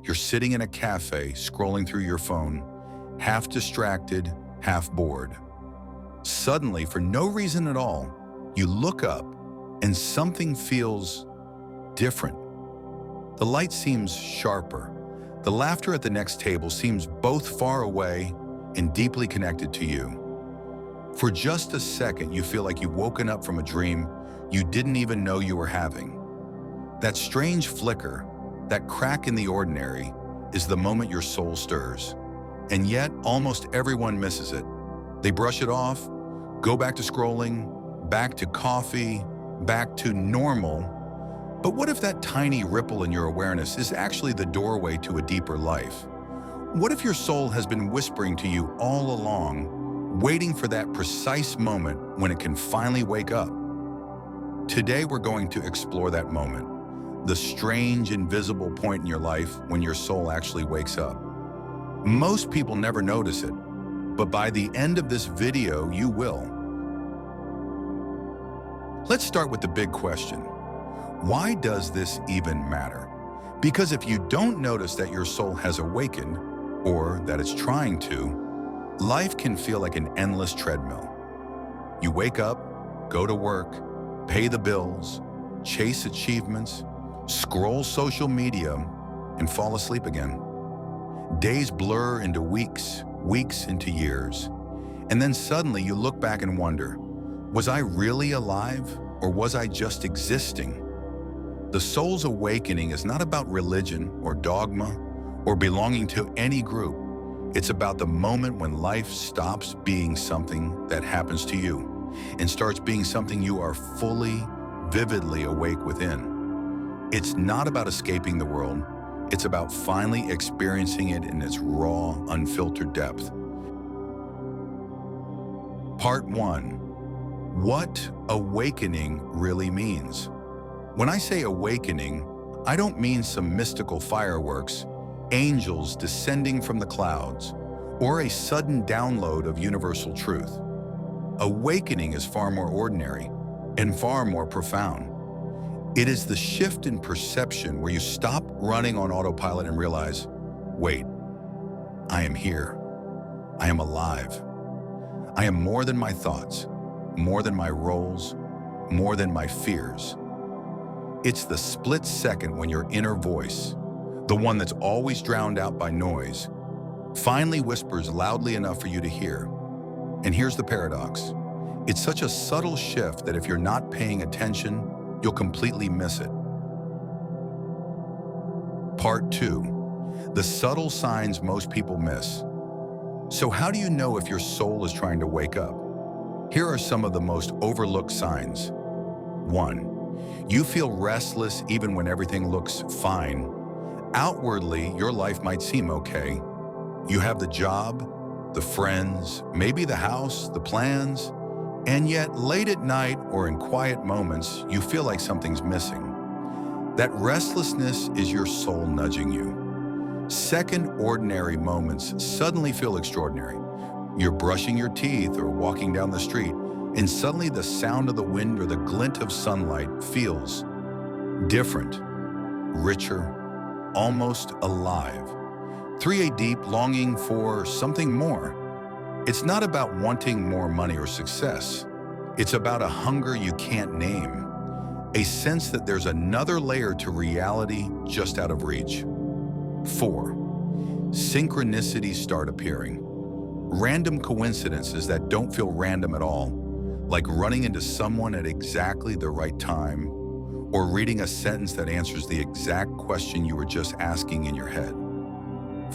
You're sitting in a cafe, scrolling through your phone, half distracted, half bored. Suddenly, for no reason at all, you look up and something feels different. The light seems sharper. The laughter at the next table seems both far away and deeply connected to you. For just a second, you feel like you've woken up from a dream you didn't even know you were having. That strange flicker, that crack in the ordinary, is the moment your soul stirs. And yet, almost everyone misses it. They brush it off, go back to scrolling, back to coffee, back to normal. But what if that tiny ripple in your awareness is actually the doorway to a deeper life? What if your soul has been whispering to you all along, waiting for that precise moment when it can finally wake up? Today, we're going to explore that moment, the strange, invisible point in your life when your soul actually wakes up. Most people never notice it, but by the end of this video, you will. Let's start with the big question. Why does this even matter? Because if you don't notice that your soul has awakened, or that it's trying to, life can feel like an endless treadmill. You wake up, go to work, pay the bills, chase achievements, scroll social media, and fall asleep again. Days blur into weeks, weeks into years, and then suddenly you look back and wonder, was I really alive, or was I just existing? The soul's awakening is not about religion or dogma or belonging to any group. It's about the moment when life stops being something that happens to you and starts being something you are fully, vividly awake within. It's not about escaping the world. It's about finally experiencing it in its raw, unfiltered depth. Part 1. What awakening really means. When I say awakening, I don't mean some mystical fireworks, angels descending from the clouds, or a sudden download of universal truth. Awakening is far more ordinary and far more profound. It is the shift in perception where you stop running on autopilot and realize, wait, I am here. I am alive. I am more than my thoughts, more than my roles, more than my fears. It's the split second when your inner voice, the one that's always drowned out by noise, finally whispers loudly enough for you to hear. And here's the paradox. It's such a subtle shift that if you're not paying attention, you'll completely miss it. Part 2. The subtle signs most people miss. So how do you know if your soul is trying to wake up? Here are some of the most overlooked signs. 1. You feel restless even when everything looks fine. Outwardly, your life might seem okay. You have the job, the friends, maybe the house, the plans, and yet late at night or in quiet moments, you feel like something's missing. That restlessness is your soul nudging you. Second, ordinary moments suddenly feel extraordinary. You're brushing your teeth or walking down the street, and suddenly the sound of the wind or the glint of sunlight feels different, richer, almost alive. 3, a deep longing for something more. It's not about wanting more money or success. It's about a hunger you can't name, a sense that there's another layer to reality just out of reach. 4, synchronicities start appearing. Random coincidences that don't feel random at all, like running into someone at exactly the right time, or reading a sentence that answers the exact question you were just asking in your head.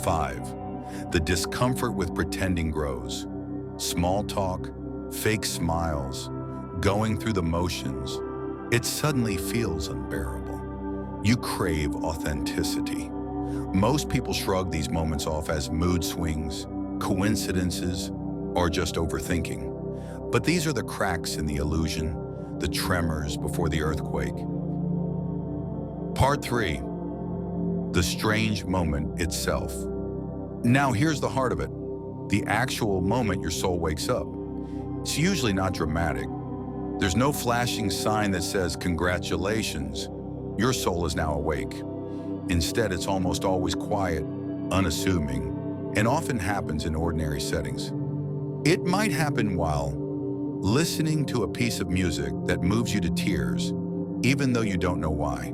5, the discomfort with pretending grows. Small talk, fake smiles, going through the motions. It suddenly feels unbearable. You crave authenticity. Most people shrug these moments off as mood swings, coincidences, or just overthinking. But these are the cracks in the illusion, the tremors before the earthquake. Part 3. The strange moment itself. Now here's the heart of it. The actual moment your soul wakes up. It's usually not dramatic. There's no flashing sign that says, congratulations, your soul is now awake. Instead, it's almost always quiet, unassuming, and often happens in ordinary settings. It might happen while listening to a piece of music that moves you to tears, even though you don't know why.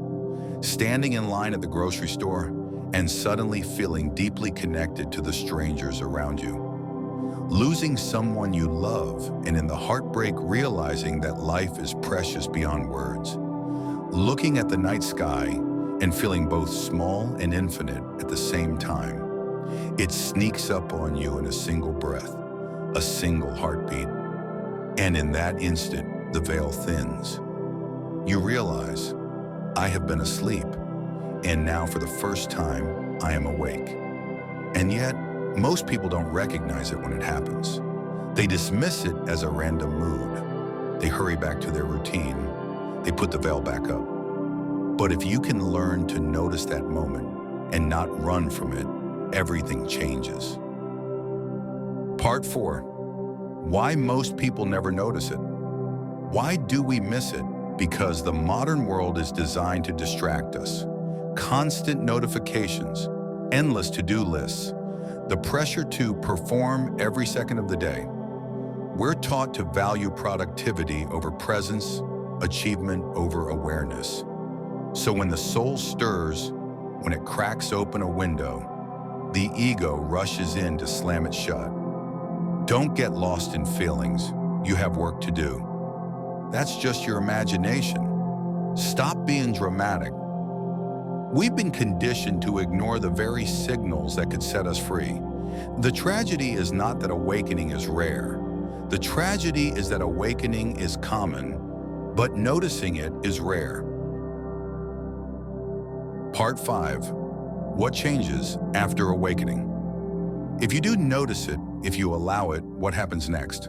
Standing in line at the grocery store and suddenly feeling deeply connected to the strangers around you. Losing someone you love and in the heartbreak realizing that life is precious beyond words. Looking at the night sky and feeling both small and infinite at the same time. It sneaks up on you in a single breath, a single heartbeat. And in that instant, the veil thins. You realize, I have been asleep, and now for the first time, I am awake. And yet, most people don't recognize it when it happens. They dismiss it as a random mood. They hurry back to their routine. They put the veil back up. But if you can learn to notice that moment and not run from it, everything changes. Part 4. Why most people never notice it. Why do we miss it? Because the modern world is designed to distract us. Constant notifications, endless to-do lists, the pressure to perform every second of the day. We're taught to value productivity over presence, achievement over awareness. So when the soul stirs, when it cracks open a window, the ego rushes in to slam it shut. Don't get lost in feelings. You have work to do. That's just your imagination. Stop being dramatic. We've been conditioned to ignore the very signals that could set us free. The tragedy is not that awakening is rare. The tragedy is that awakening is common, but noticing it is rare. Part 5. What changes after awakening? If you do notice it, if you allow it, what happens next?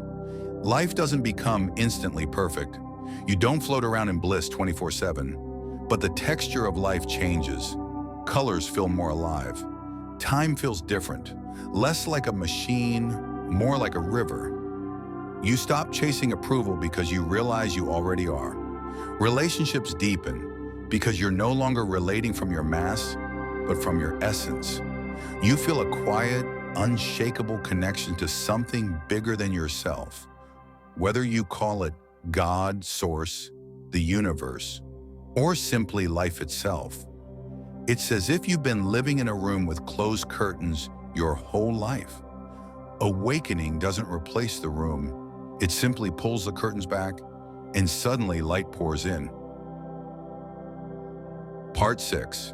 Life doesn't become instantly perfect. You don't float around in bliss 24/7. But the texture of life changes. Colors feel more alive. Time feels different. Less like a machine, more like a river. You stop chasing approval because you realize you already are. Relationships deepen because you're no longer relating from your mass, but from your essence. You feel a quiet, unshakable connection to something bigger than yourself. Whether you call it God, Source, the universe, or simply life itself. It's as if you've been living in a room with closed curtains your whole life. Awakening doesn't replace the room. It simply pulls the curtains back, and suddenly light pours in. Part 6.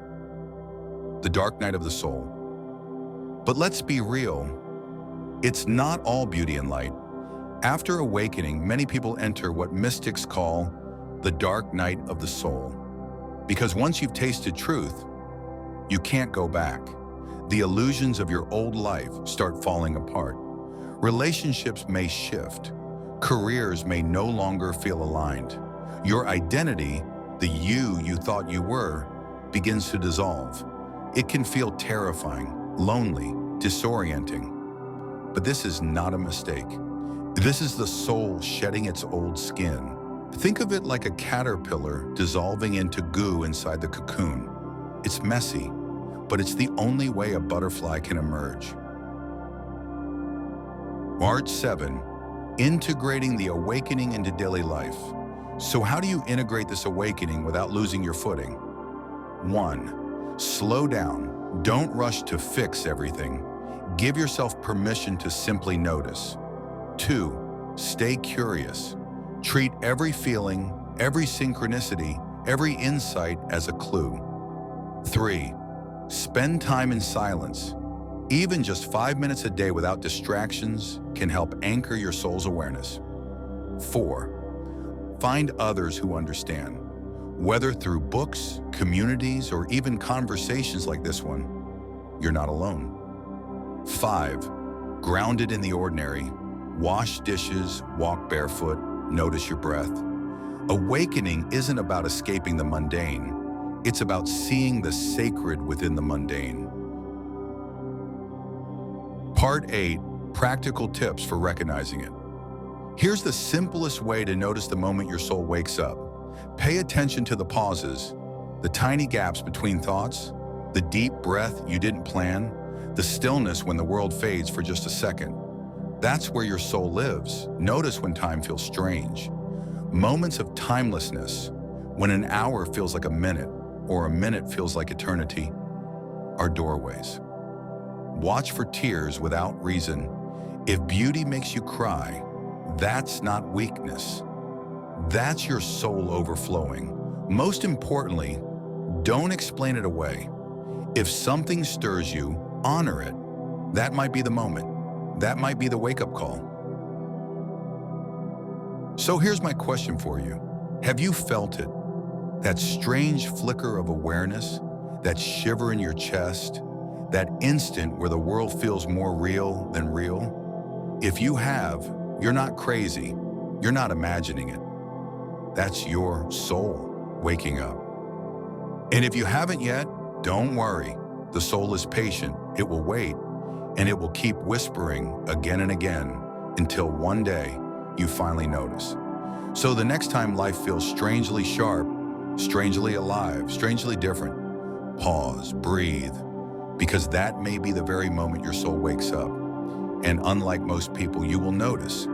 The dark night of the soul. But let's be real. It's not all beauty and light. After awakening, many people enter what mystics call the dark night of the soul. Because once you've tasted truth, you can't go back. The illusions of your old life start falling apart. Relationships may shift. Careers may no longer feel aligned. Your identity, the you thought you were, begins to dissolve. It can feel terrifying, lonely, disorienting. But this is not a mistake. This is the soul shedding its old skin. Think of it like a caterpillar dissolving into goo inside the cocoon. It's messy, but it's the only way a butterfly can emerge. Part 7. Integrating the awakening into daily life. So how do you integrate this awakening without losing your footing? 1. Slow down. Don't rush to fix everything. Give yourself permission to simply notice. 2. Stay curious. Treat every feeling, every synchronicity, every insight as a clue. 3. Spend time in silence. Even just 5 minutes a day without distractions can help anchor your soul's awareness. 4. Find others who understand, whether through books, communities, or even conversations like this one. You're not alone. 5. Grounded in the ordinary. Wash dishes, walk barefoot, notice your breath. Awakening isn't about escaping the mundane. It's about seeing the sacred within the mundane. Part 8. Practical tips for recognizing it. Here's the simplest way to notice the moment your soul wakes up. Pay attention to the pauses, the tiny gaps between thoughts. The deep breath you didn't plan, the stillness when the world fades for just a second. That's where your soul lives. Notice when time feels strange. Moments of timelessness, when an hour feels like a minute or a minute feels like eternity, are doorways. Watch for tears without reason. If beauty makes you cry, that's not weakness. That's your soul overflowing. Most importantly, don't explain it away. If something stirs you, honor it. That might be the moment. That might be the wake-up call. So here's my question for you. Have you felt it? That strange flicker of awareness, that shiver in your chest, that instant where the world feels more real than real? If you have, you're not crazy. You're not imagining it. That's your soul waking up. And if you haven't yet, don't worry. The soul is patient. It will wait, and it will keep whispering again and again until one day you finally notice. So the next time life feels strangely sharp, strangely alive, strangely different, pause, breathe, because that may be the very moment your soul wakes up. And unlike most people, you will notice.